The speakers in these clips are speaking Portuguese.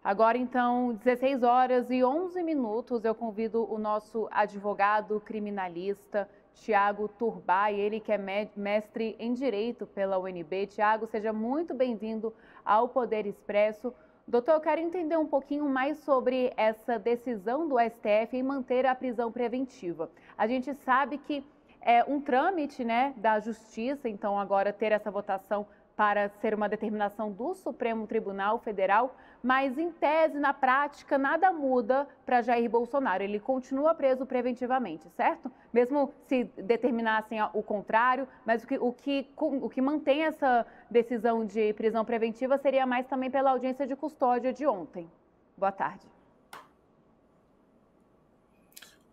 Agora, então, 16 horas e 11 minutos, eu convido o nosso advogado criminalista, Tiago Turbay, ele que é mestre em Direito pela UNB. Tiago, seja muito bem-vindo ao Poder Expresso. Doutor, eu quero entender um pouquinho mais sobre essa decisão do STF em manter a prisão preventiva. A gente sabe que é um trâmite, né, da Justiça, então agora ter essa votação para ser uma determinação do Supremo Tribunal Federal, mas em tese, na prática, nada muda para Jair Bolsonaro. Ele continua preventivamente, certo? Mesmo se determinassem o contrário, mas o que mantém essa decisão de prisão preventiva seria mais também pela audiência de custódia de ontem. Boa tarde.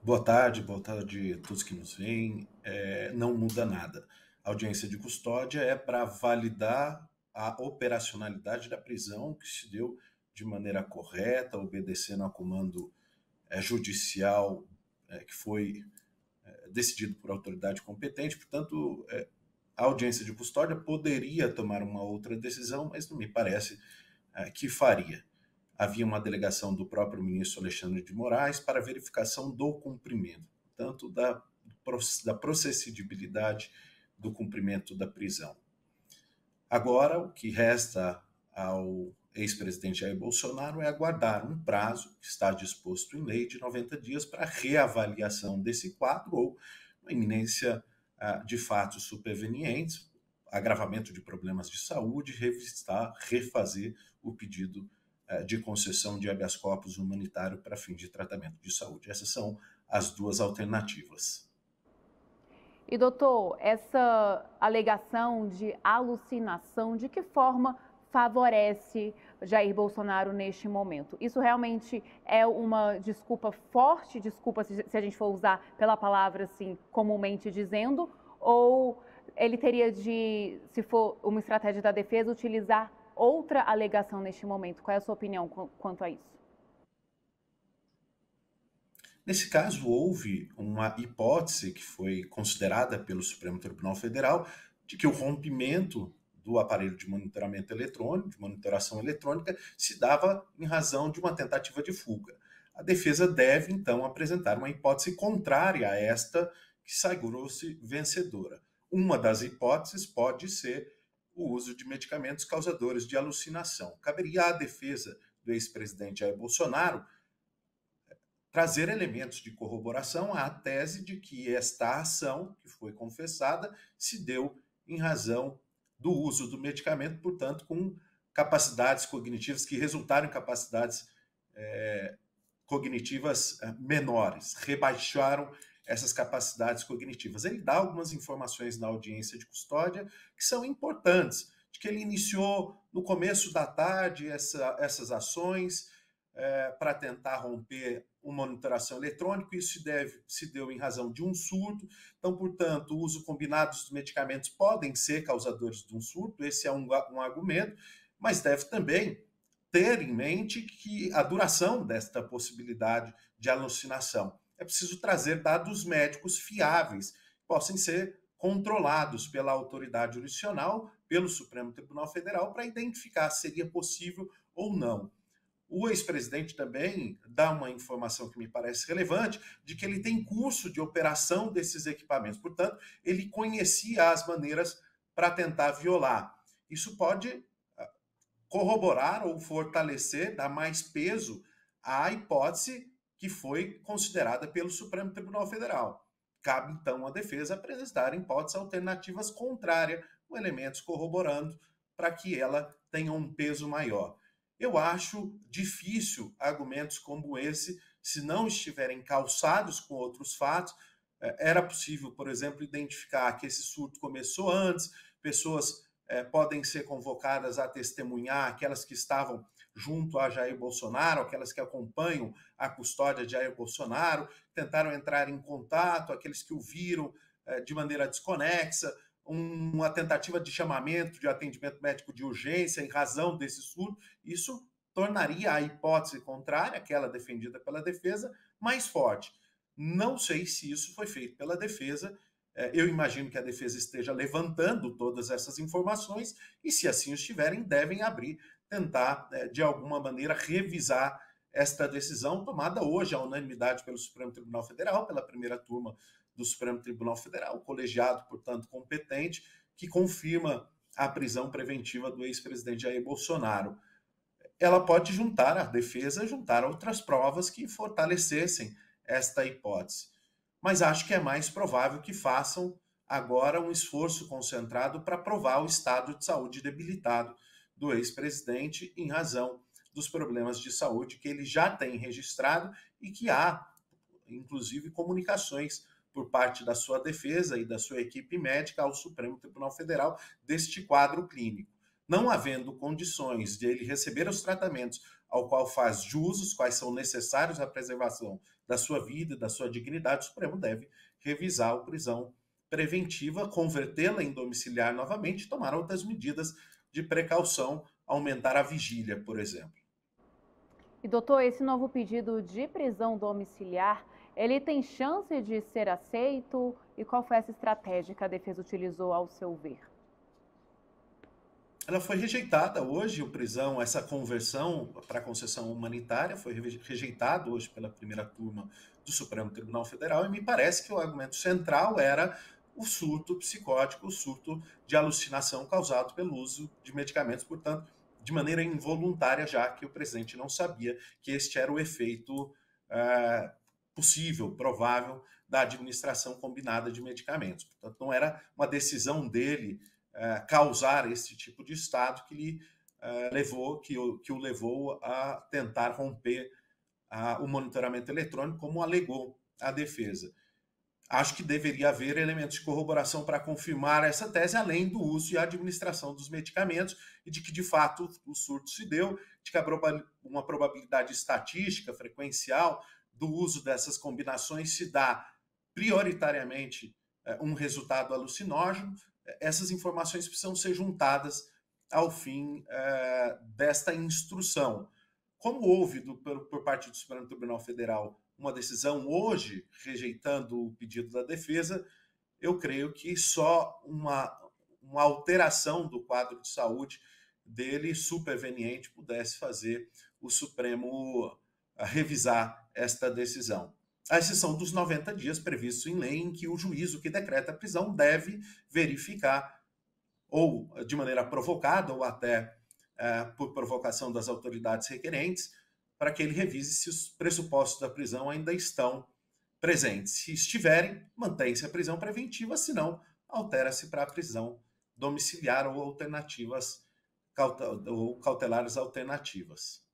Boa tarde a todos que nos veem. Não muda nada. A audiência de custódia é para validar a operacionalidade da prisão que se deu de maneira correta, obedecendo ao comando judicial que foi decidido por autoridade competente. Portanto, a audiência de custódia poderia tomar uma outra decisão, mas não me parece que faria. Havia uma delegação do próprio ministro Alexandre de Moraes para verificação do cumprimento, tanto da processibilidade do cumprimento da prisão. Agora, o que resta ao ex-presidente Jair Bolsonaro é aguardar um prazo que está disposto em lei de 90 dias para reavaliação desse quadro ou uma iminência de fatos supervenientes, agravamento de problemas de saúde, refazer o pedido de concessão de habeas corpus humanitário para fim de tratamento de saúde. Essas são as duas alternativas. E, doutor, essa alegação de alucinação, de que forma favorece Jair Bolsonaro neste momento? Isso realmente é uma desculpa forte, desculpa se a gente for usar pela palavra assim, comumente dizendo, ou ele teria de, se for uma estratégia da defesa, utilizar outra alegação neste momento? Qual é a sua opinião quanto a isso? Nesse caso, houve uma hipótese que foi considerada pelo Supremo Tribunal Federal de que o rompimento do aparelho de monitoramento eletrônico, de monitoração eletrônica, se dava em razão de uma tentativa de fuga. A defesa deve, então, apresentar uma hipótese contrária a esta que sagrou-se vencedora. Uma das hipóteses pode ser o uso de medicamentos causadores de alucinação. Caberia à defesa do ex-presidente Jair Bolsonaro trazer elementos de corroboração à tese de que esta ação, que foi confessada, se deu em razão do uso do medicamento, portanto, com capacidades cognitivas que resultaram em capacidades cognitivas menores, rebaixaram essas capacidades cognitivas. Ele dá algumas informações na audiência de custódia que são importantes, de que ele iniciou no começo da tarde essas ações para tentar romper uma monitoração eletrônica, isso se deu em razão de um surto, então, portanto, o uso combinado dos medicamentos podem ser causadores de um surto, esse é um argumento, mas deve também ter em mente que a duração desta possibilidade de alucinação. É preciso trazer dados médicos fiáveis, que possam ser controlados pela autoridade jurisdicional, pelo Supremo Tribunal Federal, para identificar se seria possível ou não. O ex-presidente também dá uma informação que me parece relevante, de que ele tem curso de operação desses equipamentos. Portanto, ele conhecia as maneiras para tentar violar. Isso pode corroborar ou fortalecer, dar mais peso à hipótese que foi considerada pelo Supremo Tribunal Federal. Cabe, então, à defesa apresentar hipóteses alternativas contrárias, com elementos corroborando, para que ela tenha um peso maior. Eu acho difícil argumentos como esse, se não estiverem calçados com outros fatos. Era possível, por exemplo, identificar que esse surto começou antes, pessoas podem ser convocadas a testemunhar, aquelas que estavam junto a Jair Bolsonaro, aquelas que acompanham a custódia de Jair Bolsonaro, tentaram entrar em contato, aqueles que o viram de maneira desconexa, uma tentativa de chamamento de atendimento médico de urgência em razão desse surto, isso tornaria a hipótese contrária, aquela defendida pela defesa, mais forte. Não sei se isso foi feito pela defesa, eu imagino que a defesa esteja levantando todas essas informações e, se assim estiverem, devem abrir tentar, de alguma maneira, revisar esta decisão tomada hoje à unanimidade pelo Supremo Tribunal Federal, pela primeira turma do Supremo Tribunal Federal, colegiado, portanto, competente, que confirma a prisão preventiva do ex-presidente Jair Bolsonaro. Ela pode juntar, a defesa, juntar outras provas que fortalecessem esta hipótese. Mas acho que é mais provável que façam agora um esforço concentrado para provar o estado de saúde debilitado do ex-presidente em razão dos problemas de saúde que ele já tem registrado e que há, inclusive, comunicações por parte da sua defesa e da sua equipe médica ao Supremo Tribunal Federal deste quadro clínico. Não havendo condições de ele receber os tratamentos ao qual faz jus, os quais são necessários à preservação da sua vida e da sua dignidade, o Supremo deve revisar a prisão preventiva, convertê-la em domiciliar novamente e tomar outras medidas de precaução, aumentar a vigília, por exemplo. E doutor, esse novo pedido de prisão domiciliar, ele tem chance de ser aceito? E qual foi essa estratégia que a defesa utilizou ao seu ver? Ela foi rejeitada hoje, essa conversão para concessão humanitária foi rejeitado hoje pela primeira turma do Supremo Tribunal Federal e me parece que o argumento central era o surto psicótico, o surto de alucinação causado pelo uso de medicamentos, portanto, de maneira involuntária, já que o presidente não sabia que este era o efeito possível, provável, da administração combinada de medicamentos. Portanto, não era uma decisão dele causar esse tipo de estado que o levou a tentar romper o monitoramento eletrônico, como alegou a defesa. Acho que deveria haver elementos de corroboração para confirmar essa tese, além do uso e administração dos medicamentos, e de que, de fato, o surto se deu, de que uma probabilidade estatística, frequencial, do uso dessas combinações se dá prioritariamente um resultado alucinógeno. Essas informações precisam ser juntadas ao fim desta instrução. Como houve por parte do Supremo Tribunal Federal uma decisão hoje rejeitando o pedido da defesa, eu creio que só uma alteração do quadro de saúde dele superveniente pudesse fazer o Supremo revisar esta decisão. A exceção dos 90 dias previstos em lei, em que o juízo que decreta a prisão deve verificar, ou de maneira provocada, ou até por provocação das autoridades requerentes, para que ele revise se os pressupostos da prisão ainda estão presentes. Se estiverem, mantém-se a prisão preventiva, se não, altera-se para a prisão domiciliar ou alternativas, ou cautelares alternativas.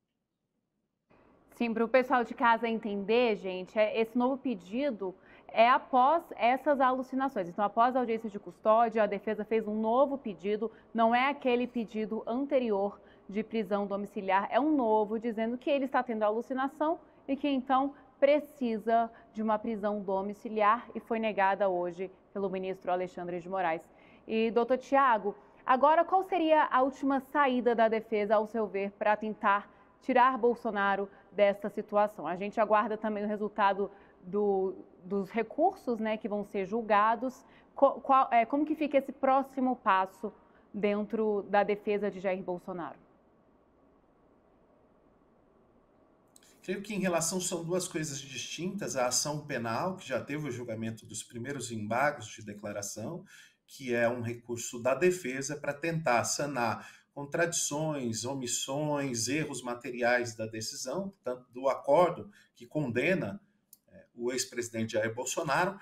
Sim, para o pessoal de casa entender, gente, esse novo pedido é após essas alucinações. Então, após a audiência de custódia, a defesa fez um novo pedido, não é aquele pedido anterior de prisão domiciliar, é um novo, dizendo que ele está tendo alucinação e que, então, precisa de uma prisão domiciliar e foi negada hoje pelo ministro Alexandre de Moraes. E, doutor Tiago, agora qual seria a última saída da defesa, ao seu ver, para tentar tirar Bolsonaro dessa situação? A gente aguarda também o resultado dos recursos, né, que vão ser julgados. Como que fica esse próximo passo dentro da defesa de Jair Bolsonaro? Creio que em relação são duas coisas distintas, a ação penal, que já teve o julgamento dos primeiros embargos de declaração, que é um recurso da defesa para tentar sanar contradições, omissões, erros materiais da decisão, portanto, do acordo que condena o ex-presidente Jair Bolsonaro.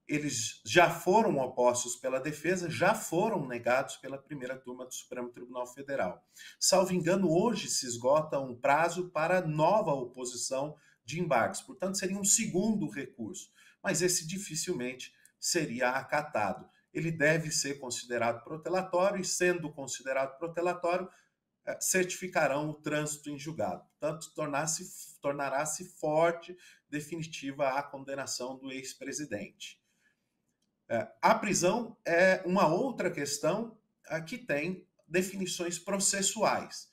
Eles já foram opostos pela defesa, já foram negados pela primeira turma do Supremo Tribunal Federal. Salvo engano, hoje se esgota um prazo para nova oposição de embargos, portanto, seria um segundo recurso, mas esse dificilmente seria acatado. Ele deve ser considerado protelatório e, sendo considerado protelatório, certificarão o trânsito em julgado. Portanto, tornará-se forte, definitiva a condenação do ex-presidente. A prisão é uma outra questão que tem definições processuais.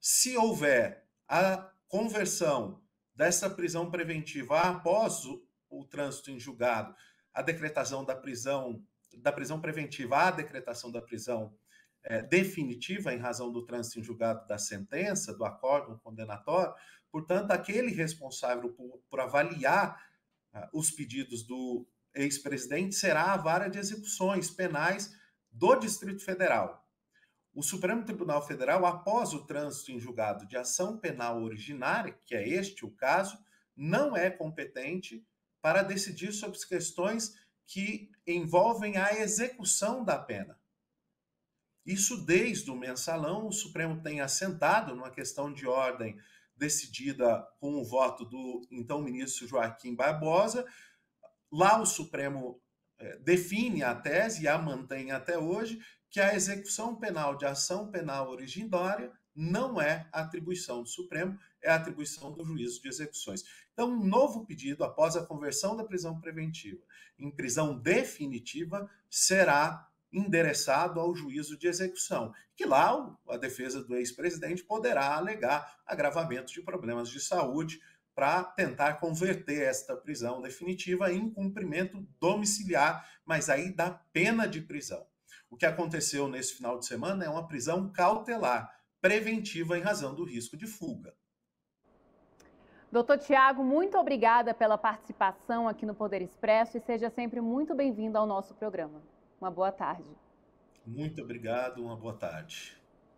Se houver a conversão dessa prisão preventiva após o trânsito em julgado, a decretação da prisão preventiva à decretação da prisão definitiva em razão do trânsito em julgado da sentença, do acórdão condenatório. Portanto, aquele responsável por avaliar os pedidos do ex-presidente será a vara de execuções penais do Distrito Federal. O Supremo Tribunal Federal, após o trânsito em julgado de ação penal originária, que é este o caso, não é competente para decidir sobre as questões que envolvem a execução da pena. Isso desde o mensalão, o Supremo tem assentado numa questão de ordem decidida com o voto do então ministro Joaquim Barbosa. Lá o Supremo define a tese e a mantém até hoje, que a execução penal de ação penal originária não é atribuição do Supremo, é atribuição do juízo de execuções. Então, um novo pedido, após a conversão da prisão preventiva em prisão definitiva, será endereçado ao juízo de execução, que lá a defesa do ex-presidente poderá alegar agravamento de problemas de saúde para tentar converter esta prisão definitiva em cumprimento domiciliar, mas aí da pena de prisão. O que aconteceu nesse final de semana é uma prisão cautelar, preventiva em razão do risco de fuga. Doutor Tiago, muito obrigada pela participação aqui no Poder Expresso e seja sempre muito bem-vindo ao nosso programa. Uma boa tarde. Muito obrigado, uma boa tarde.